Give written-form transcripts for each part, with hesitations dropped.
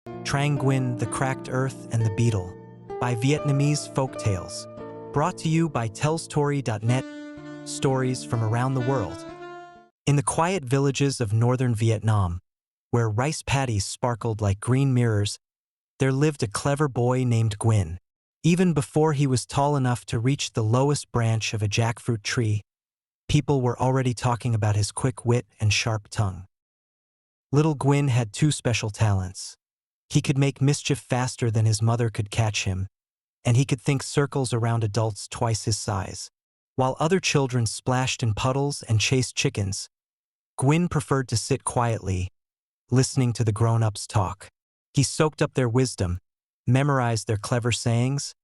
Trang Quynh, The Cracked Earth and the Beetle, by Vietnamese Folktales. Brought to you by TellStory.net, stories from around the world. In the quiet villages of northern Vietnam, where rice paddies sparkled like green mirrors, there lived a clever boy named Gwyn. Even before he was tall enough to reach the lowest branch of a jackfruit tree, people were already talking about his quick wit and sharp tongue. Little Gwyn had two special talents. He could make mischief faster than his mother could catch him, and he could think circles around adults twice his size. While other children splashed in puddles and chased chickens, Gwyn preferred to sit quietly, listening to the grown-ups talk. He soaked up their wisdom, memorized their clever sayings,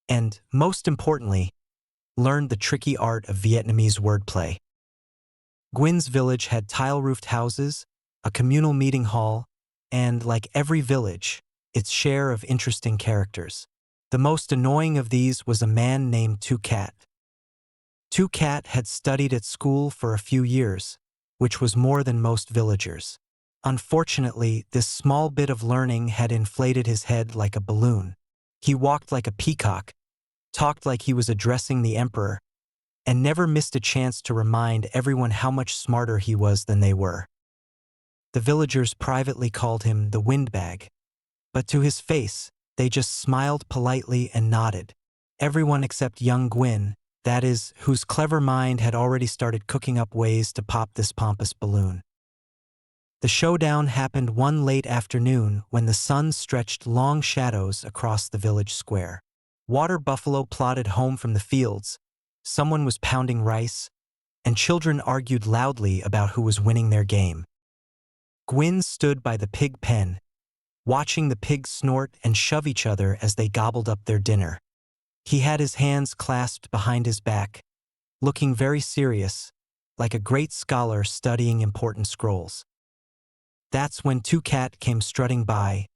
and, most importantly, learned the tricky art of Vietnamese wordplay. Gwyn's village had tile-roofed houses, a communal meeting hall, and, like every village, its share of interesting characters. The most annoying of these was a man named Two Cat. Two Cat had studied at school for a few years, which was more than most villagers. Unfortunately, this small bit of learning had inflated his head like a balloon. He walked like a peacock, talked like he was addressing the emperor, and never missed a chance to remind everyone how much smarter he was than they were. The villagers privately called him the windbag, but to his face, they just smiled politely and nodded. Everyone except young Gwyn, that is, whose clever mind had already started cooking up ways to pop this pompous balloon. The showdown happened one late afternoon when the sun stretched long shadows across the village square. Water buffalo plodded home from the fields, someone was pounding rice, and children argued loudly about who was winning their game. Gwyn stood by the pig pen, watching the pigs snort and shove each other as they gobbled up their dinner. He had his hands clasped behind his back, looking very serious, like a great scholar studying important scrolls. That's when Two Cat came strutting by,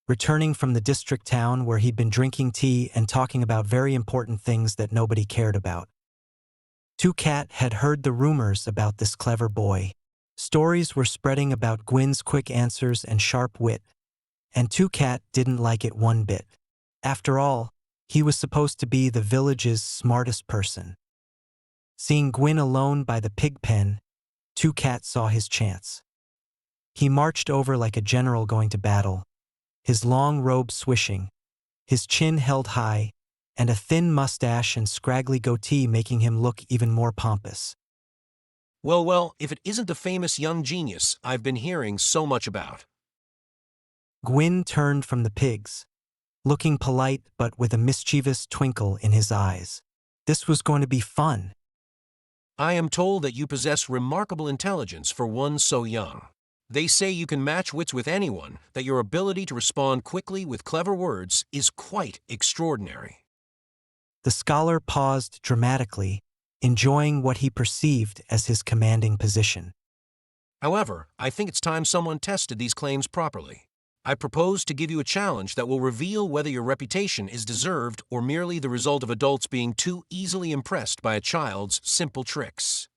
returning from the district town where he'd been drinking tea and talking about very important things that nobody cared about. Two Cat had heard the rumors about this clever boy. Stories were spreading about Gwyn's quick answers and sharp wit, and Two Cat didn't like it one bit. After all, he was supposed to be the village's smartest person. Seeing Gwyn alone by the pig pen, Two Cat saw his chance. He marched over like a general going to battle, his long robe swishing, his chin held high, and a thin mustache and scraggly goatee making him look even more pompous. Well, if it isn't the famous young genius I've been hearing so much about. Gwyn turned from the pigs, looking polite but with a mischievous twinkle in his eyes. This was going to be fun. I am told that you possess remarkable intelligence for one so young. They say you can match wits with anyone, that your ability to respond quickly with clever words is quite extraordinary. The scholar paused dramatically, enjoying what he perceived as his commanding position. However, I think it's time someone tested these claims properly. I propose to give you a challenge that will reveal whether your reputation is deserved or merely the result of adults being too easily impressed by a child's simple tricks.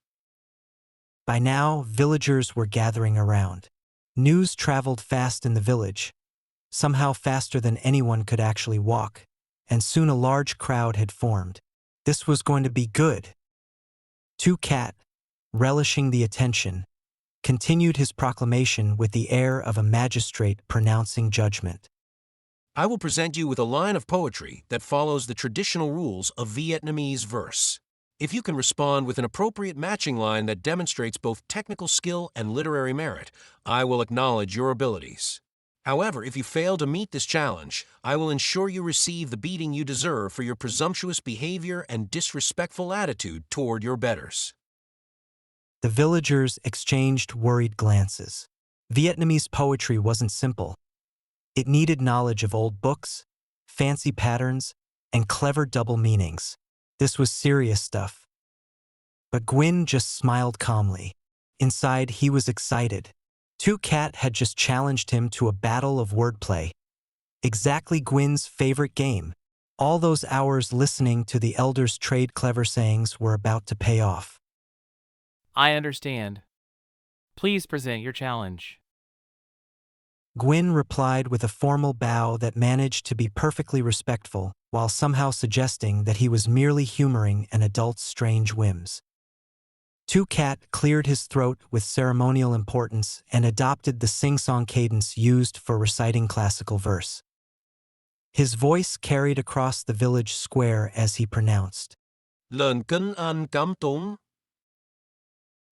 By now, villagers were gathering around. News traveled fast in the village, somehow faster than anyone could actually walk, and soon a large crowd had formed. This was going to be good. Two Cat, relishing the attention, continued his proclamation with the air of a magistrate pronouncing judgment. I will present you with a line of poetry that follows the traditional rules of Vietnamese verse. If you can respond with an appropriate matching line that demonstrates both technical skill and literary merit, I will acknowledge your abilities. However, if you fail to meet this challenge, I will ensure you receive the beating you deserve for your presumptuous behavior and disrespectful attitude toward your betters. The villagers exchanged worried glances. Vietnamese poetry wasn't simple. It needed knowledge of old books, fancy patterns, and clever double meanings. This was serious stuff. But Gwyn just smiled calmly. Inside, he was excited. Two Cat had just challenged him to a battle of wordplay. Exactly Gwyn's favorite game. All those hours listening to the elders trade clever sayings were about to pay off. I understand. Please present your challenge. Gwyn replied with a formal bow that managed to be perfectly respectful, while somehow suggesting that he was merely humoring an adult's strange whims. Two-Cat cleared his throat with ceremonial importance and adopted the sing-song cadence used for reciting classical verse. His voice carried across the village square as he pronounced, Lần kính anh cảm tốn.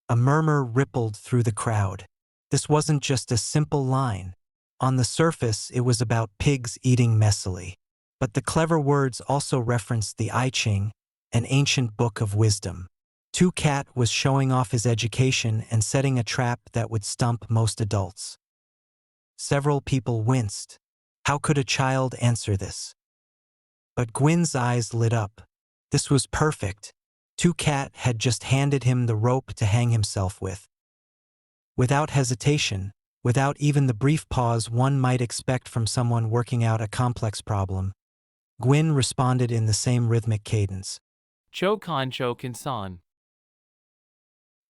A murmur rippled through the crowd. This wasn't just a simple line. On the surface, it was about pigs eating messily. But the clever words also referenced the I Ching, an ancient book of wisdom. Two-Cat was showing off his education and setting a trap that would stump most adults. Several people winced. How could a child answer this? But Gwyn's eyes lit up. This was perfect. Two-Cat had just handed him the rope to hang himself with. Without hesitation, without even the brief pause one might expect from someone working out a complex problem, Gwyn responded in the same rhythmic cadence. Chokan san.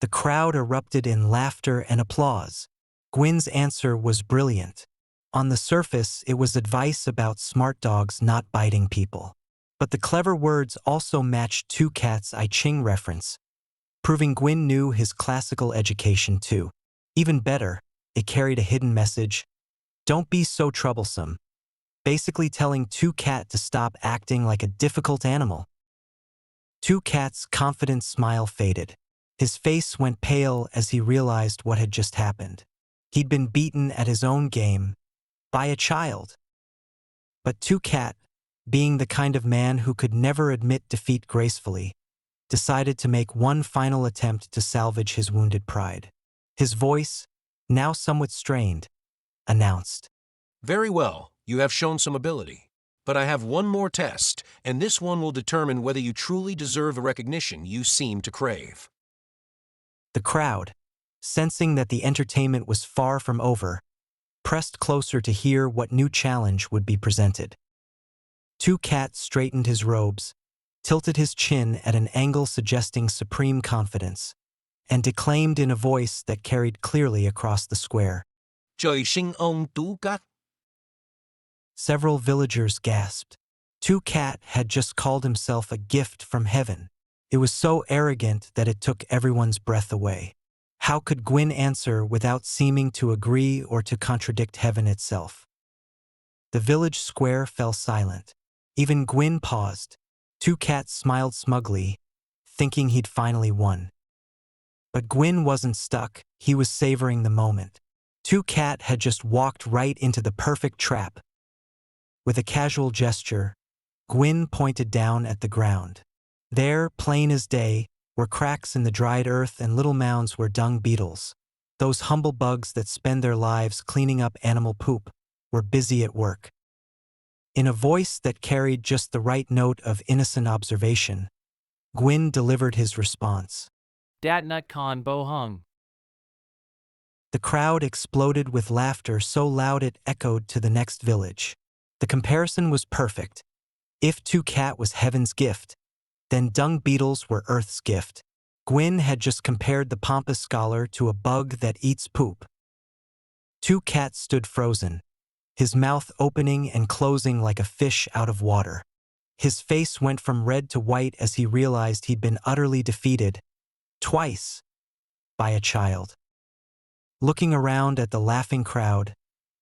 The crowd erupted in laughter and applause. Gwyn's answer was brilliant. On the surface, it was advice about smart dogs not biting people. But the clever words also matched Two-Cat's I Ching reference, proving Gwyn knew his classical education too. Even better, it carried a hidden message. Don't be so troublesome. Basically telling Two-Cat to stop acting like a difficult animal. Two-Cat's confident smile faded. His face went pale as he realized what had just happened. He'd been beaten at his own game by a child. But Two-Cat, being the kind of man who could never admit defeat gracefully, decided to make one final attempt to salvage his wounded pride. His voice, now somewhat strained, announced, Very well, you have shown some ability. But I have one more test, and this one will determine whether you truly deserve the recognition you seem to crave. The crowd, sensing that the entertainment was far from over, pressed closer to hear what new challenge would be presented. Two-Cat straightened his robes, tilted his chin at an angle suggesting supreme confidence, and declaimed in a voice that carried clearly across the square. Trời sinh ông Tú Cát. Several villagers gasped. Two-Cat had just called himself a gift from heaven. It was so arrogant that it took everyone's breath away. How could Gwyn answer without seeming to agree or to contradict heaven itself? The village square fell silent. Even Gwyn paused. Two-Cat smiled smugly, thinking he'd finally won. But Gwyn wasn't stuck. He was savoring the moment. Two-Cat had just walked right into the perfect trap. With a casual gesture, Gwyn pointed down at the ground. There, plain as day, were cracks in the dried earth and little mounds where dung beetles, those humble bugs that spend their lives cleaning up animal poop, were busy at work. In a voice that carried just the right note of innocent observation, Gwyn delivered his response. Dat nut con bo hung. The crowd exploded with laughter so loud it echoed to the next village. The comparison was perfect. If Two-Cat was heaven's gift, then dung beetles were Earth's gift. Gwyn had just compared the pompous scholar to a bug that eats poop. Two-Cat stood frozen, his mouth opening and closing like a fish out of water. His face went from red to white as he realized he'd been utterly defeated, twice, by a child. Looking around at the laughing crowd,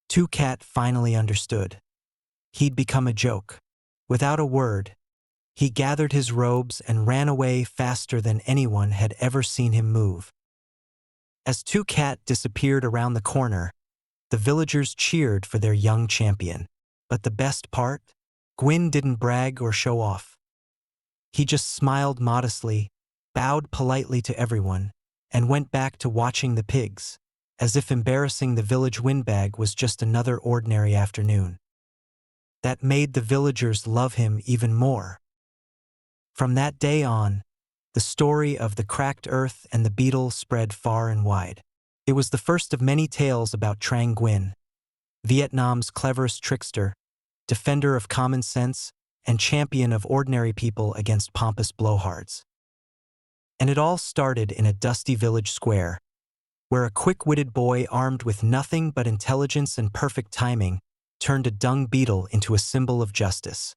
Two-Cat finally understood. He'd become a joke. Without a word, he gathered his robes and ran away faster than anyone had ever seen him move. As Two-Cat disappeared around the corner, the villagers cheered for their young champion. But the best part? Gwyn didn't brag or show off. He just smiled modestly, bowed politely to everyone, and went back to watching the pigs, as if embarrassing the village windbag was just another ordinary afternoon. That made the villagers love him even more. From that day on, the story of the cracked earth and the beetle spread far and wide. It was the first of many tales about Trang Quynh, Vietnam's cleverest trickster, defender of common sense, and champion of ordinary people against pompous blowhards. And it all started in a dusty village square, where a quick-witted boy armed with nothing but intelligence and perfect timing turned a dung beetle into a symbol of justice.